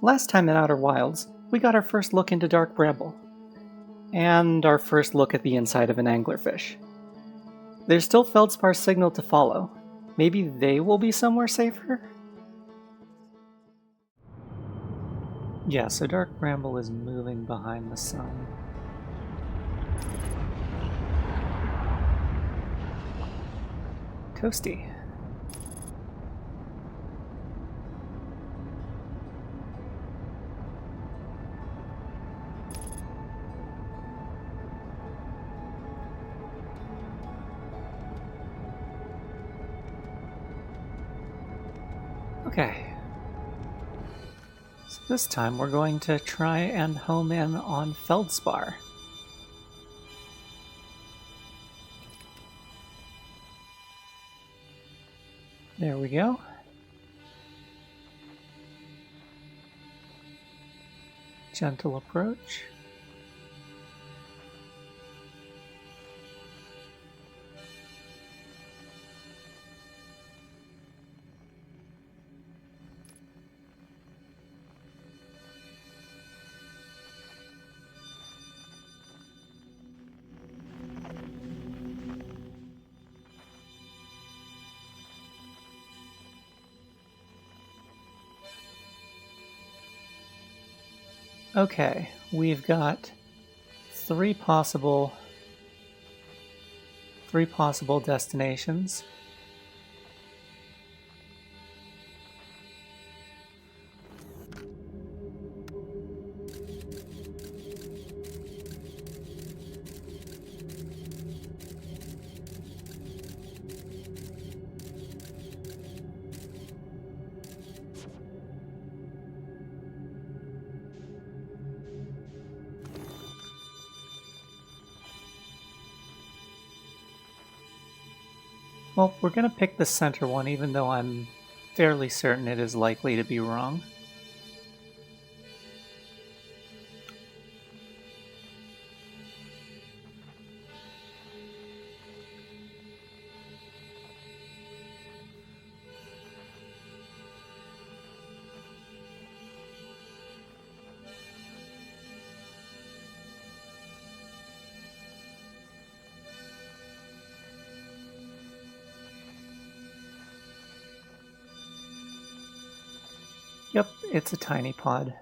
Last time in Outer Wilds, we got our first look into Dark Bramble. And our first look at the inside of an anglerfish. There's still Feldspar's signal to follow. Maybe they will be somewhere safer? Yeah, so Dark Bramble is moving behind the sun. Toasty. Okay. So this time we're going to try and home in on Feldspar. There we go. Gentle approach. Okay, we've got three possible destinations. Well, we're going to pick the center one, even though I'm fairly certain it is likely to be wrong. Yep, it's a tiny pod.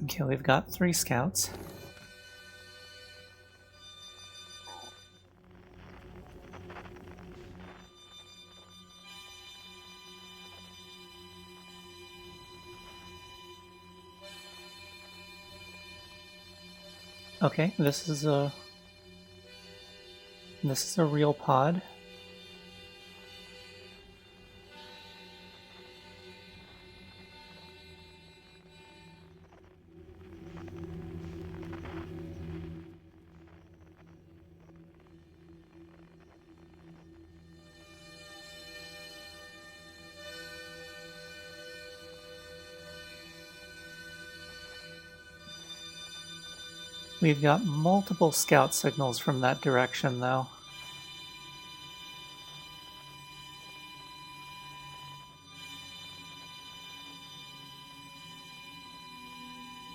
Okay, we've got 3 scouts. Okay, this is a real pod. We've got multiple scout signals from that direction, though.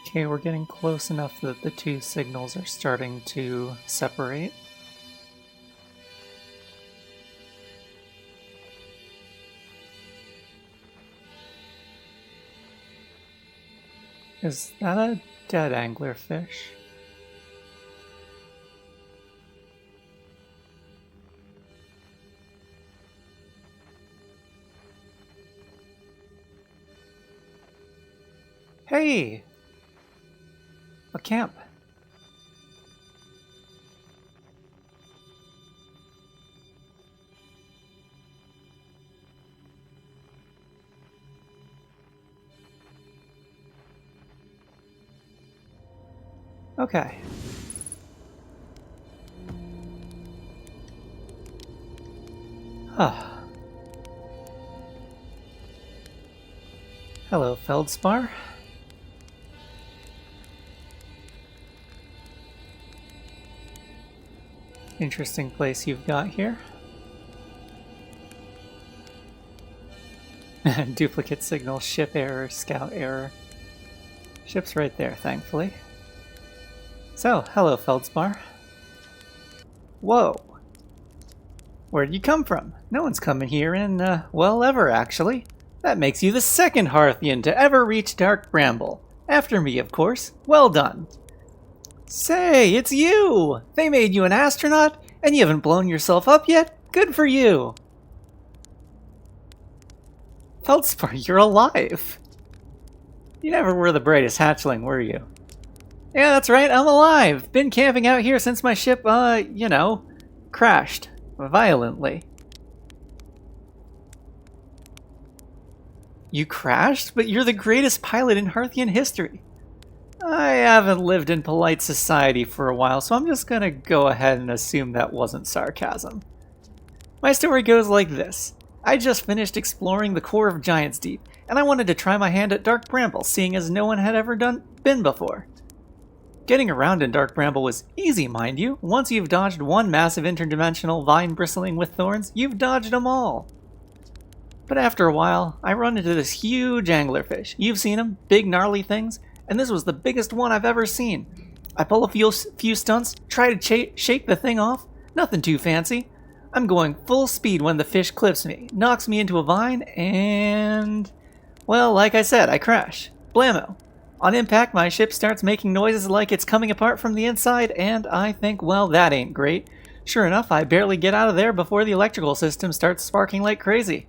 Okay, we're getting close enough that the 2 signals are starting to separate. Is that a dead anglerfish? Hey! A camp. Okay. Ah. Hello, Feldspar. Interesting place you've got here. Duplicate signal, ship error, scout error. Ship's right there, thankfully. So, hello, Feldspar. Whoa. Where'd you come from? No one's coming here in, well, ever, actually. That makes you the second Hearthian to ever reach Dark Bramble. After me, of course. Well done. Say, it's you! They made you an astronaut, and you haven't blown yourself up yet? Good for you! Feldspar, you're alive! You never were the brightest hatchling, were you? Yeah, that's right, I'm alive! Been camping out here since my ship, crashed. Violently. You crashed? But you're the greatest pilot in Hearthian history. I haven't lived in polite society for a while, so I'm just gonna go ahead and assume that wasn't sarcasm. My story goes like this. I just finished exploring the core of Giant's Deep, and I wanted to try my hand at Dark Bramble, seeing as no one had ever been before. Getting around in Dark Bramble was easy, mind you. Once you've dodged one massive interdimensional vine bristling with thorns, you've dodged them all. But after a while, I run into this huge anglerfish. You've seen them, big gnarly things, and this was the biggest one I've ever seen. I pull a few stunts, try to shake the thing off, nothing too fancy. I'm going full speed when the fish clips me, knocks me into a vine, and... well, like I said, I crash. Blammo. On impact, my ship starts making noises like it's coming apart from the inside, and I think, well, that ain't great. Sure enough, I barely get out of there before the electrical system starts sparking like crazy.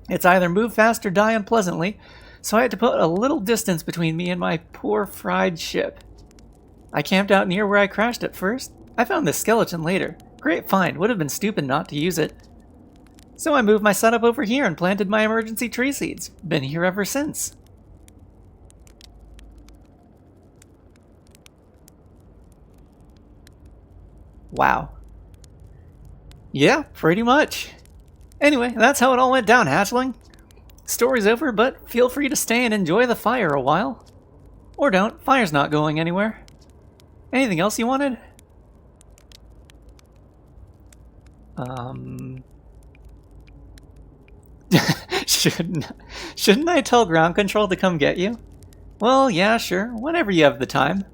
It's either move fast or die unpleasantly, so I had to put a little distance between me and my poor fried ship. I camped out near where I crashed at first. I found this skeleton later. Great find, would have been stupid not to use it. So I moved my setup over here and planted my emergency tree seeds. Been here ever since. Wow. Yeah, pretty much. Anyway, that's how it all went down, hatchling. Story's over, but feel free to stay and enjoy the fire a while. Or don't, fire's not going anywhere. Anything else you wanted? Shouldn't I tell ground control to come get you? Well, yeah, sure, whenever you have the time.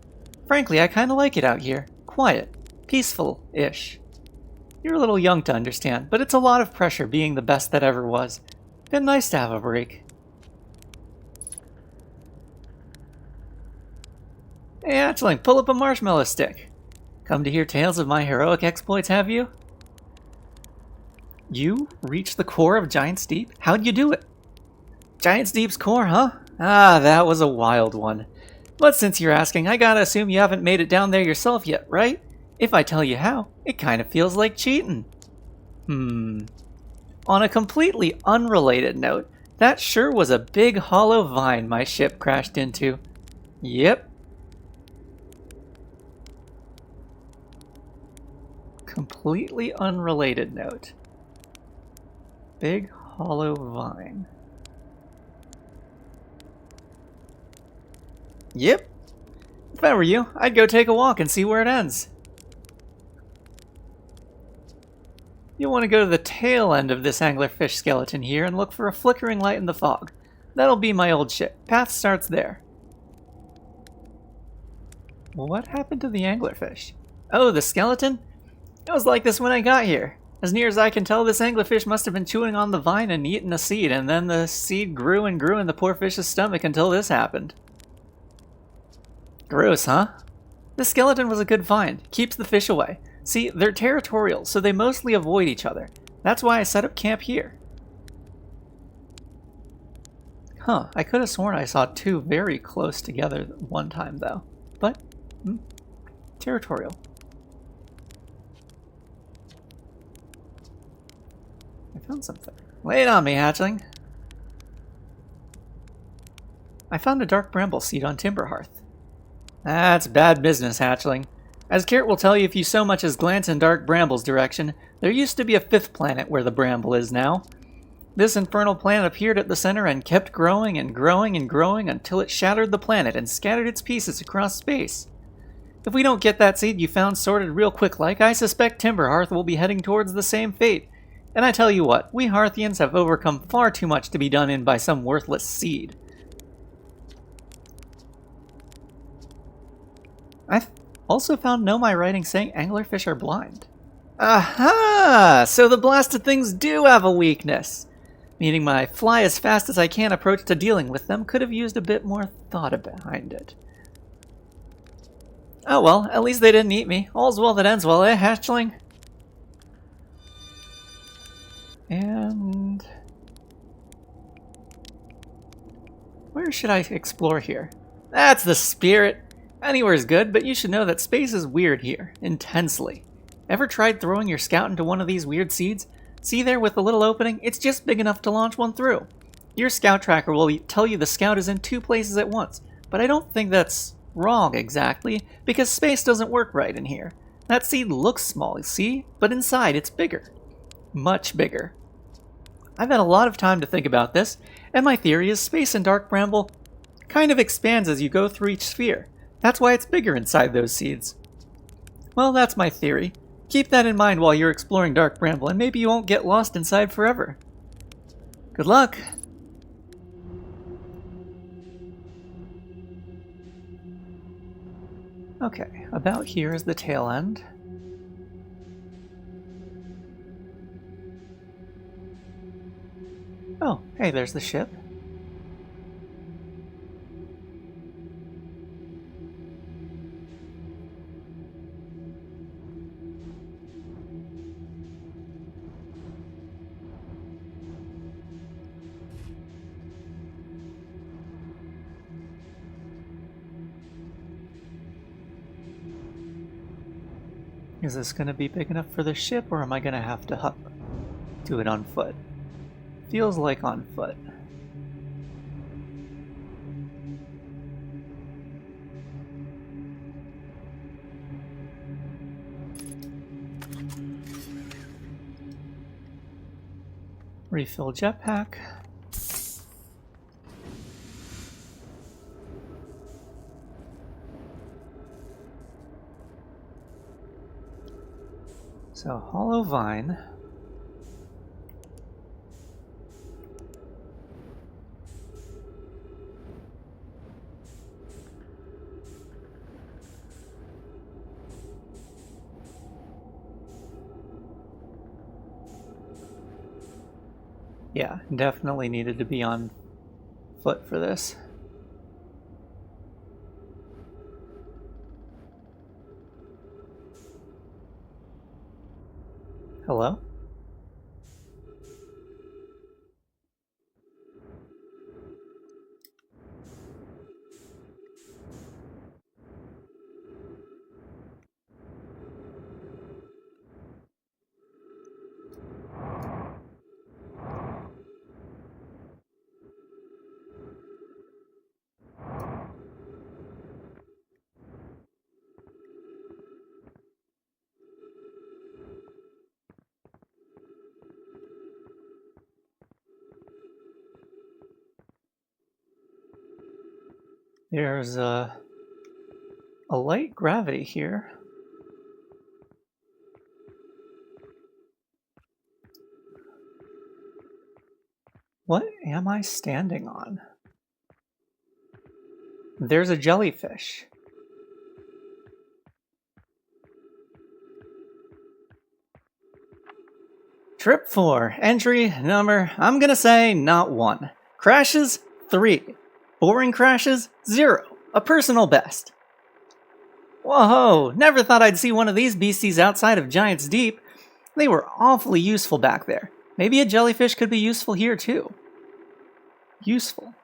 Frankly, I kinda like it out here. Quiet. Peaceful-ish. You're a little young to understand, but it's a lot of pressure being the best that ever was. Been nice to have a break. Hey, Hatchling, pull up a marshmallow stick. Come to hear tales of my heroic exploits, have you? You reached the core of Giant's Deep? How'd you do it? Giant's Deep's core, huh? Ah, that was a wild one. But since you're asking, I gotta assume you haven't made it down there yourself yet, right? If I tell you how, it kind of feels like cheating. On a completely unrelated note, that sure was a big hollow vine my ship crashed into. Yep. Completely unrelated note. Big hollow vine. Yep. If I were you, I'd go take a walk and see where it ends. You'll want to go to the tail end of this anglerfish skeleton here and look for a flickering light in the fog. That'll be my old ship. Path starts there. What happened to the anglerfish? Oh, the skeleton? It was like this when I got here. As near as I can tell, this anglerfish must have been chewing on the vine and eating a seed, and then the seed grew and grew in the poor fish's stomach until this happened. Gross, huh? This skeleton was a good find. Keeps the fish away. See, they're territorial, so they mostly avoid each other. That's why I set up camp here. Huh, I could have sworn I saw two very close together one time, though. But, territorial. I found something. Lay it on me, hatchling. I found a dark bramble seed on Timber Hearth. That's bad business, hatchling. As Kirt will tell you if you so much as glance in Dark Bramble's direction, there used to be a fifth planet where the Bramble is now. This infernal planet appeared at the center and kept growing and growing and growing until it shattered the planet and scattered its pieces across space. If we don't get that seed you found sorted real quick like, I suspect Timberhearth will be heading towards the same fate. And I tell you what, we Hearthians have overcome far too much to be done in by some worthless seed. I've also found Nomai writing saying anglerfish are blind. Aha! So the blasted things do have a weakness. Meaning my fly as fast as I can approach to dealing with them could have used a bit more thought behind it. Oh well, at least they didn't eat me. All's well that ends well, eh, hatchling? And... where should I explore here? That's the spirit! Anywhere's good, but you should know that space is weird here. Intensely. Ever tried throwing your scout into one of these weird seeds? See there with the little opening? It's just big enough to launch one through. Your scout tracker will tell you the scout is in two places at once, but I don't think that's wrong exactly, because space doesn't work right in here. That seed looks small, see? But inside it's bigger. Much bigger. I've had a lot of time to think about this, and my theory is space in Dark Bramble kind of expands as you go through each sphere. That's why it's bigger inside those seeds. Well, that's my theory. Keep that in mind while you're exploring Dark Bramble, and maybe you won't get lost inside forever. Good luck! Okay, about here is the tail end. Oh, hey, there's the ship. Is this going to be big enough for the ship, or am I going to have to do it on foot? Feels like on foot. Refill jetpack. So, Hollow Vine. Yeah, definitely needed to be on foot for this. Hello? There's a light gravity here. What am I standing on? There's a jellyfish. Trip 4. Entry number, I'm gonna say not 1. Crashes, 3. Boring crashes, 0. A personal best. Whoa, never thought I'd see one of these beasties outside of Giant's Deep. They were awfully useful back there. Maybe a jellyfish could be useful here too. Useful.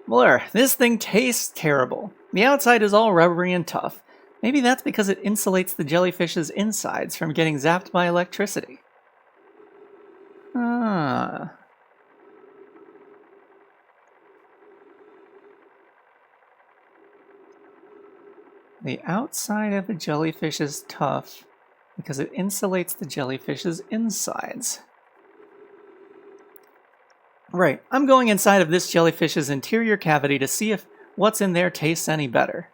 Blur, this thing tastes terrible. The outside is all rubbery and tough. Maybe that's because it insulates the jellyfish's insides from getting zapped by electricity. Ah. The outside of a jellyfish is tough because it insulates the jellyfish's insides. Right, I'm going inside of this jellyfish's interior cavity to see if what's in there tastes any better.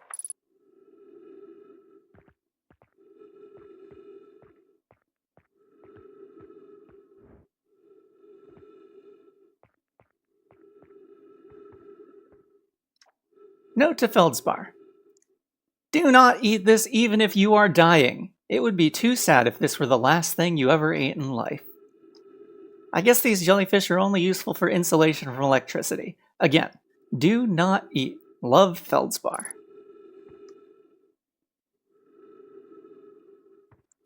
Note to Feldspar. Do not eat this even if you are dying. It would be too sad if this were the last thing you ever ate in life. I guess these jellyfish are only useful for insulation from electricity. Again, do not eat. Love, Feldspar.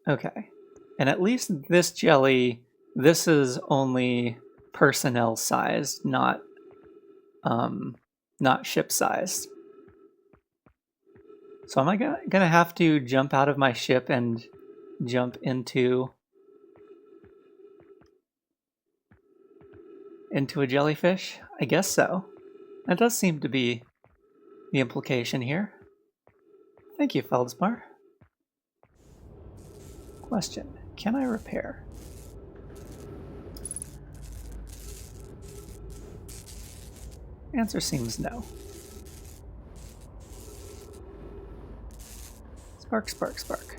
Okay. And at least this jelly, this is only personnel sized, not ship sized. So am I gonna have to jump out of my ship and jump into a jellyfish? I guess so. That does seem to be the implication here. Thank you, Feldspar. Question: can I repair? Answer seems no. Spark, spark, spark.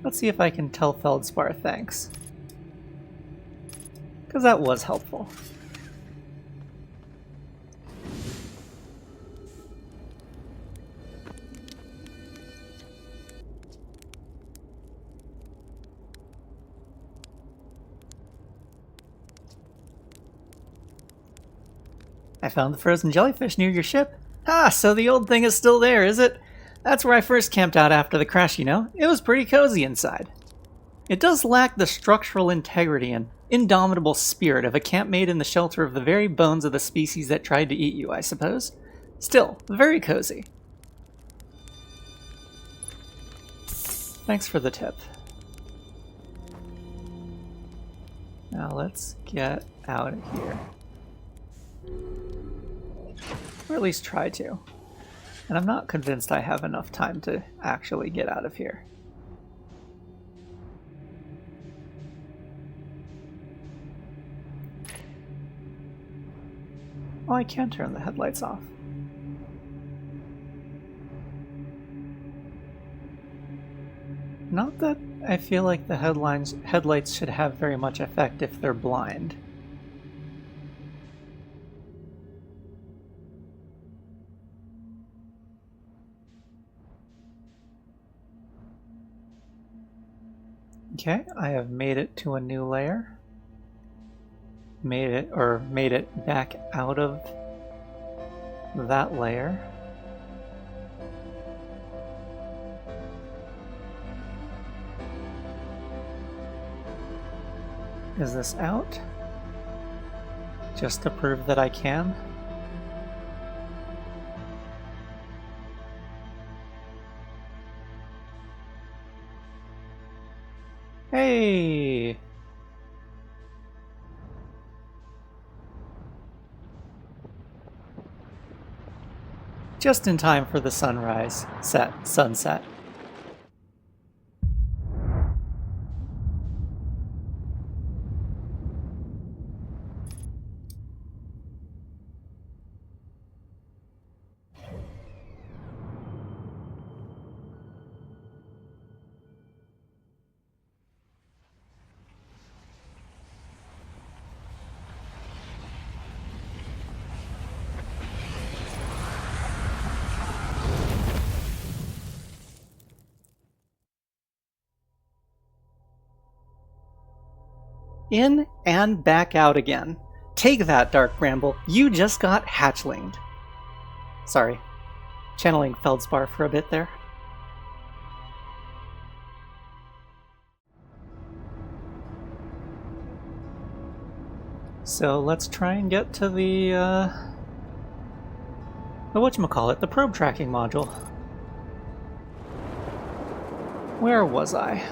Let's see if I can tell Feldspar thanks. Because that was helpful. I found the frozen jellyfish near your ship. Ah, so the old thing is still there, is it? That's where I first camped out after the crash, you know? It was pretty cozy inside. It does lack the structural integrity and indomitable spirit of a camp made in the shelter of the very bones of the species that tried to eat you, I suppose. Still, very cozy. Thanks for the tip. Now let's get out of here. Or at least try to. And I'm not convinced I have enough time to actually get out of here. Oh, I can turn the headlights off. Not that I feel like the headlights should have very much effect if they're blind. Okay, I have made it to a new layer. Made it back out of that layer. Is this out? Just to prove that I can? Hey! Just in time for the sunset. In and back out again. Take that, Dark Bramble. You just got hatchlinged. Sorry. Channeling Feldspar for a bit there. So let's try and get to the whatchamacallit, the probe tracking module. Where was I?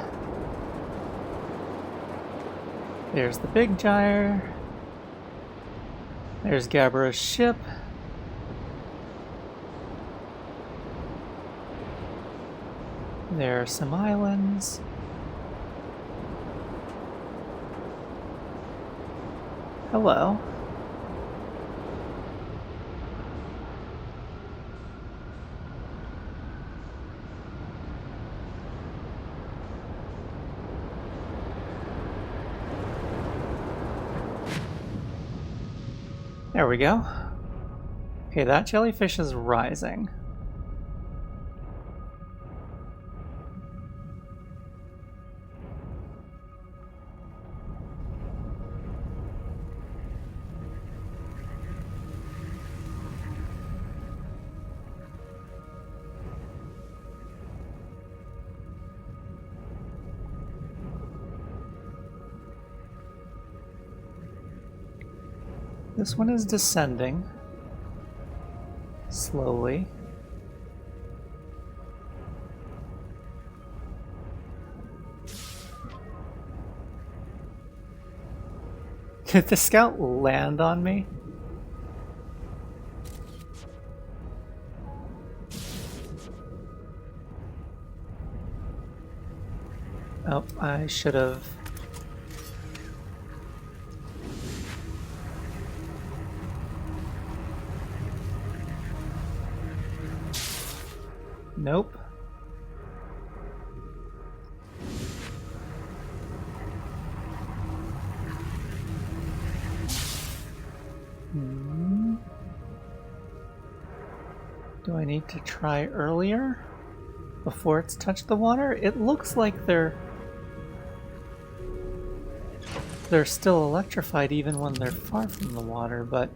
There's the big gyre. There's Gabbro's ship. There are some islands. Hello. There we go. Okay, that jellyfish is rising. This one is descending slowly. Did the scout land on me? Oh, I should have. Nope. Do I need to try earlier? Before it's touched the water? It looks like they're still electrified even when they're far from the water, but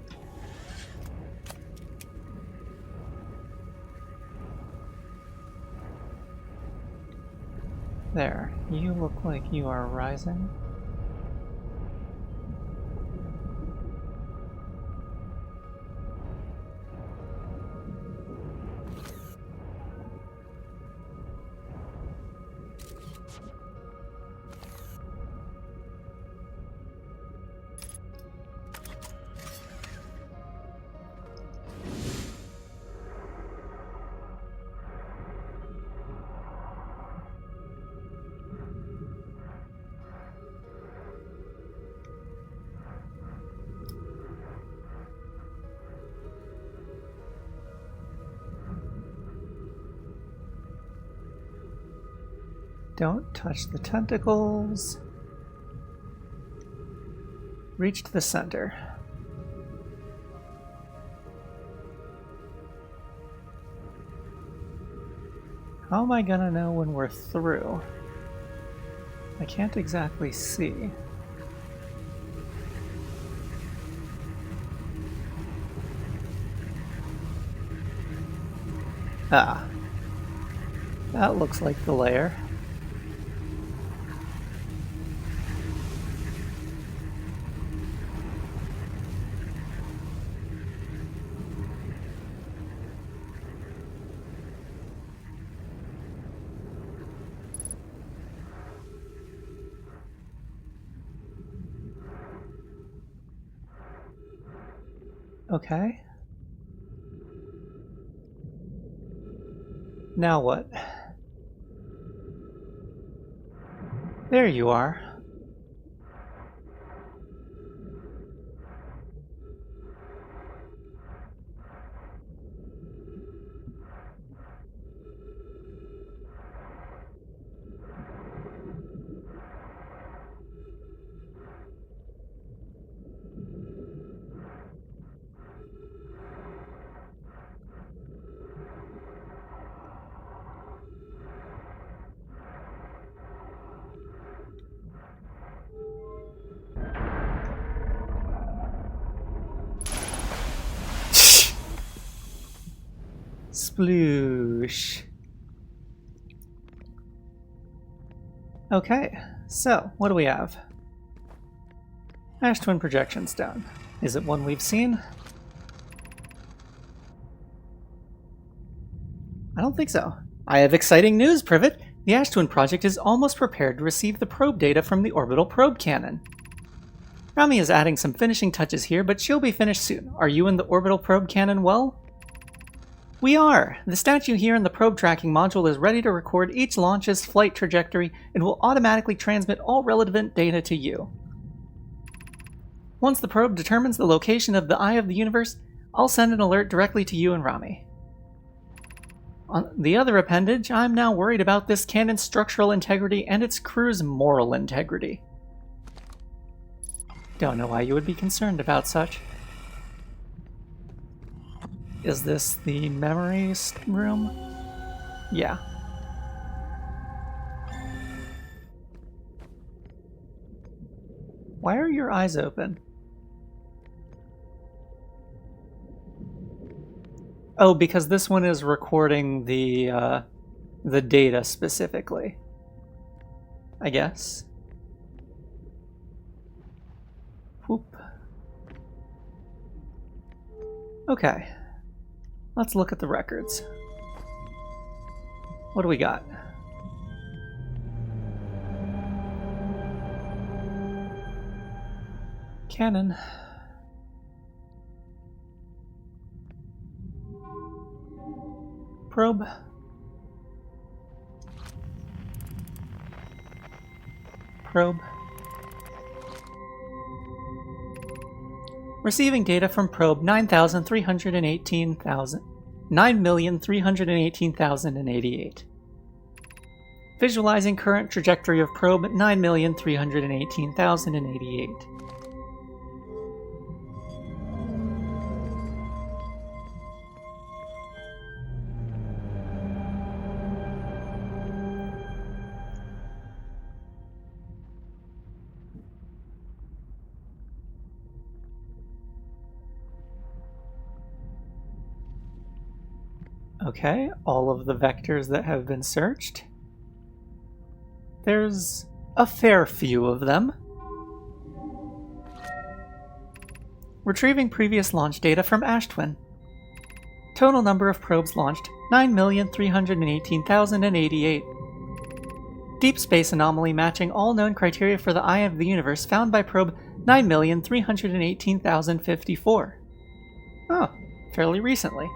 there, you look like you are rising. Don't touch the tentacles. Reach the center. How am I gonna know when we're through? I can't exactly see. Ah. That looks like the layer. Okay. Now what? There you are. Sploosh. Okay, so what do we have? Ash Twin Projection Stone. Is it one we've seen? I don't think so. I have exciting news, Privet! The Ash Twin project is almost prepared to receive the probe data from the orbital probe cannon. Rami is adding some finishing touches here, but she'll be finished soon. Are you in the orbital probe cannon well? We are! The statue here in the probe tracking module is ready to record each launch's flight trajectory and will automatically transmit all relevant data to you. Once the probe determines the location of the Eye of the Universe, I'll send an alert directly to you and Rami. On the other appendage, I'm now worried about this cannon's structural integrity and its crew's moral integrity. Don't know why you would be concerned about such. Is this the memory room? Yeah. Why are your eyes open? Oh, because this one is recording the data specifically, I guess. Whoop. Okay. Let's look at the records. What do we got? Cannon. Probe. Probe. Receiving data from probe 9,318,088. Visualizing current trajectory of probe 9,318,088. Okay, all of the vectors that have been searched. There's a fair few of them. Retrieving previous launch data from Ashtwin. Total number of probes launched, 9,318,088. Deep space anomaly matching all known criteria for the Eye of the Universe found by probe 9,318,054. Oh, fairly recently.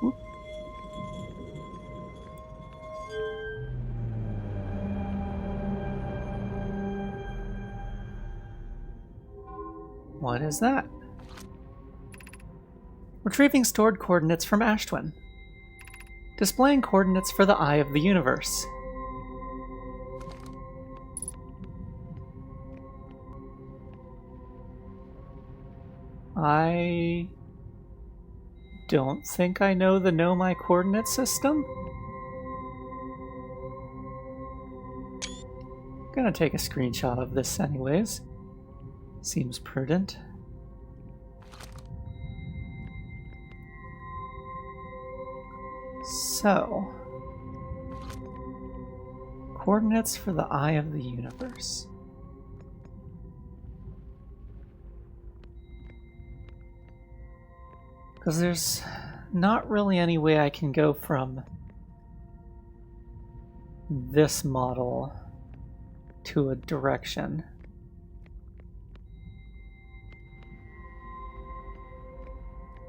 Whoop. What is that? Retrieving stored coordinates from Ashtwin. Displaying coordinates for the Eye of the Universe. I don't think I know the Know My Coordinate system. I'm gonna take a screenshot of this anyways. Seems prudent. So, coordinates for the Eye of the Universe. Because there's not really any way I can go from this model to a direction.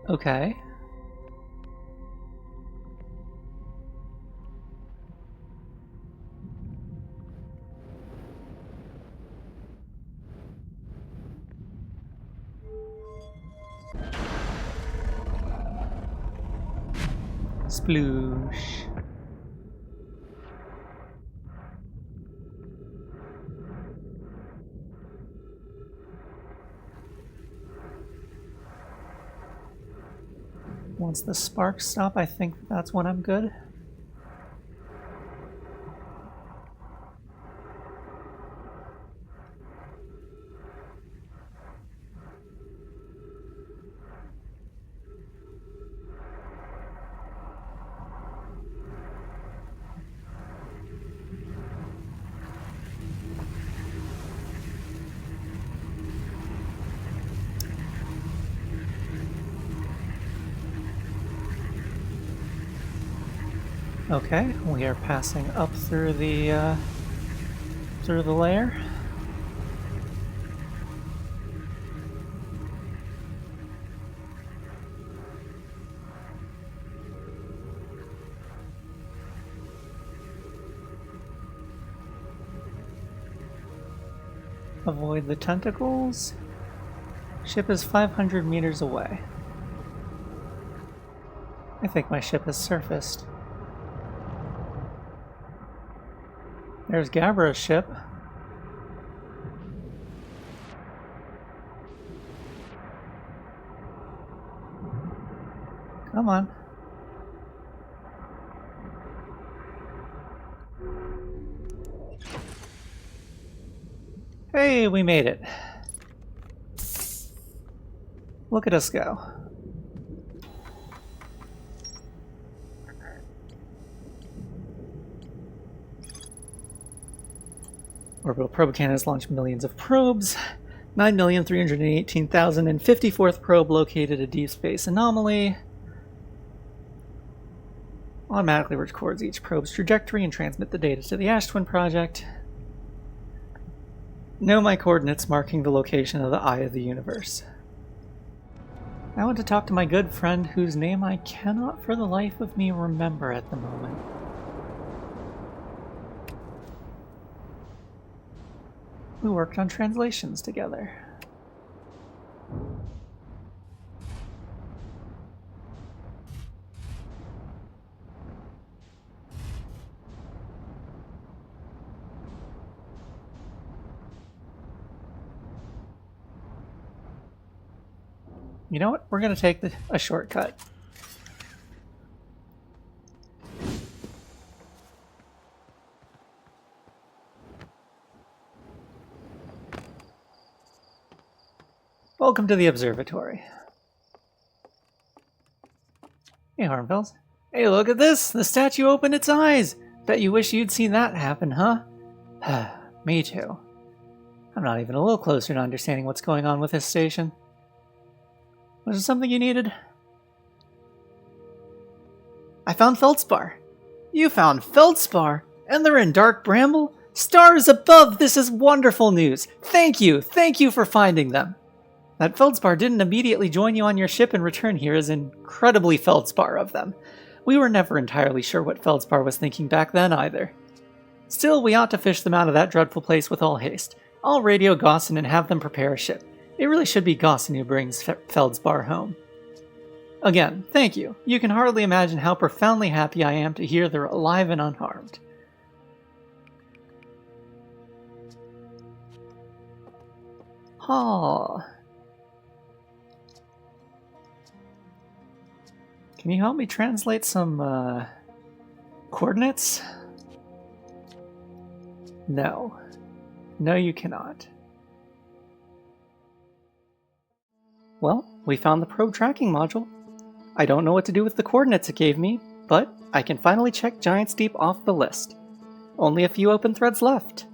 Okay. Sploosh. Once the sparks stop, I think that's when I'm good. Okay, we are passing up through the layer. Avoid the tentacles. Ship is 500 meters away. I think my ship has surfaced. There's Gabra's ship. Come on. Hey, we made it. Look at us go. Orbital probe cannon has launched millions of probes. 9,318,054th probe located a deep space anomaly. Automatically records each probe's trajectory and transmit the data to the Ash Twin Project. Know my coordinates marking the location of the Eye of the Universe. I want to talk to my good friend whose name I cannot for the life of me remember at the moment. We worked on translations together. You know what? We're going to take a shortcut. Welcome to the observatory. Hey, Harmfells. Hey, look at this! The statue opened its eyes! Bet you wish you'd seen that happen, huh? Me too. I'm not even a little closer to understanding what's going on with this station. Was there something you needed? I found Feldspar. You found Feldspar? And they're in Dark Bramble? Stars above! This is wonderful news! Thank you for finding them! That Feldspar didn't immediately join you on your ship and return here is incredibly Feldspar of them. We were never entirely sure what Feldspar was thinking back then either. Still, we ought to fish them out of that dreadful place with all haste. I'll radio Gossin and have them prepare a ship. It really should be Gossin who brings Feldspar home. Again, thank you. You can hardly imagine how profoundly happy I am to hear they're alive and unharmed. Aw. Can you help me translate some, coordinates? No. No, you cannot. Well, we found the probe tracking module. I don't know what to do with the coordinates it gave me, but I can finally check Giants Deep off the list. Only a few open threads left.